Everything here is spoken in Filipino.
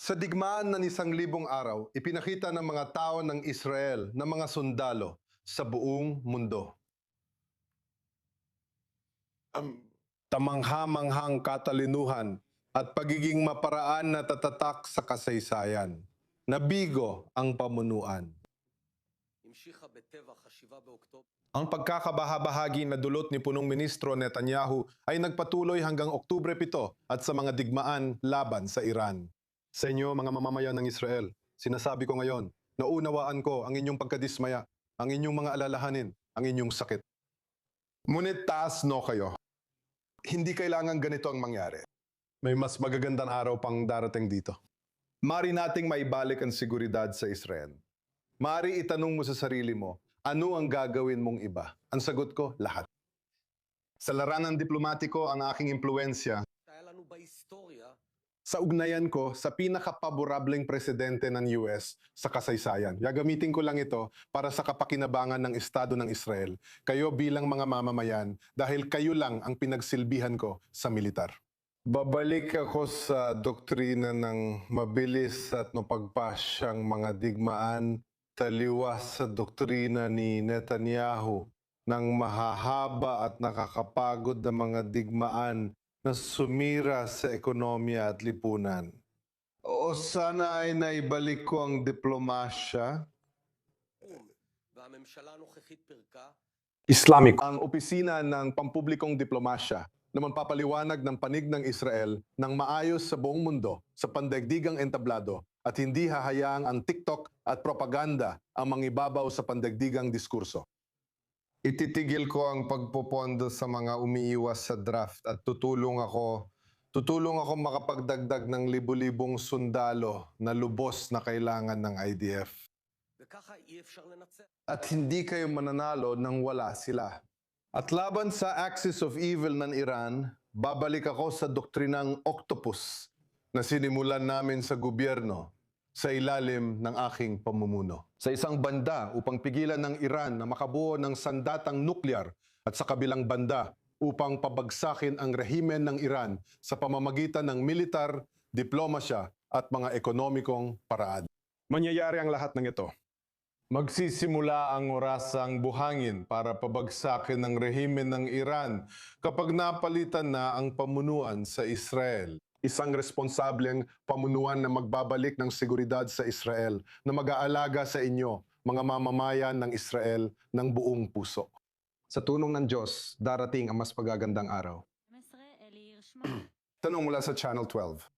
Sa digmaan ng 1,000 araw, ipinakita ng mga tao ng Israel na mga sundalo sa buong mundo. Tamangha-manghang katalinuhan at pagiging maparaan na tatatak sa kasaysayan. Nabigo ang pamunuan. Ang pagkakabahabahagi na dulot ni Punong Ministro Netanyahu ay nagpatuloy hanggang Oktubre 7 at sa mga digmaan laban sa Iran. Sa inyo, mga mamamayan ng Israel, sinasabi ko ngayon, naunawaan ko ang inyong pagkadismaya, ang inyong mga alalahanin, ang inyong sakit. Ngunit taas no kayo. Hindi kailangan ganito ang mangyari. May mas magagandang araw pang darating dito. Mari nating maibalik ang seguridad sa Israel. Mari itanong mo sa sarili mo, ano ang gagawin mong iba? Ang sagot ko, lahat. Sa laranang diplomatiko, ang aking impluensya sa ugnayan ko sa pinakapaborableng presidente ng US sa kasaysayan. Gagamitin ko lang ito para sa kapakinabangan ng Estado ng Israel. Kayo bilang mga mamamayan dahil kayo lang ang pinagsilbihan ko sa militar. Babalik ako sa doktrina ng mabilis at mapagpasyang mga digmaan taliwas sa doktrina ni Netanyahu ng mahahaba at nakakapagod na mga digmaan na sumira sa ekonomiya at lipunan. O sana ay naibalik ko ang diplomasya. Islamic. Ang opisina ng pampublikong diplomasya na magpapaliwanag ng panig ng Israel ng maayos sa buong mundo sa pandaigdigang entablado at hindi hahayaang ang TikTok at propaganda ang mangibabaw sa pandaigdigang diskurso. Ititigil ko ang pagpopondo sa mga umiiwas sa draft at tutulong ako makapagdagdag ng libu-libong sundalo na lubos na kailangan ng IDF. At hindi kayo mananalo nang wala sila. At laban sa axis of evil ng Iran, babalik ako sa doktrinang octopus na sinimulan namin sa gobyerno sa ilalim ng aking pamumuno. Sa isang banda upang pigilan ng Iran na makabuo ng sandatang nuklear at sa kabilang banda upang pabagsakin ang rehimen ng Iran sa pamamagitan ng militar, diplomasya at mga ekonomikong paraan. Mangyayari ang lahat ng ito. Magsisimula ang orasang buhangin para pabagsakin ang rehimen ng Iran kapag napalitan na ang pamunuan sa Israel. Isang responsableng pamunuan na magbabalik ng seguridad sa Israel na mag-aalaga sa inyo, mga mamamayan ng Israel, ng buong puso. Sa tulong ng Diyos, darating ang mas pagagandang araw. Tanong mula sa Channel 12.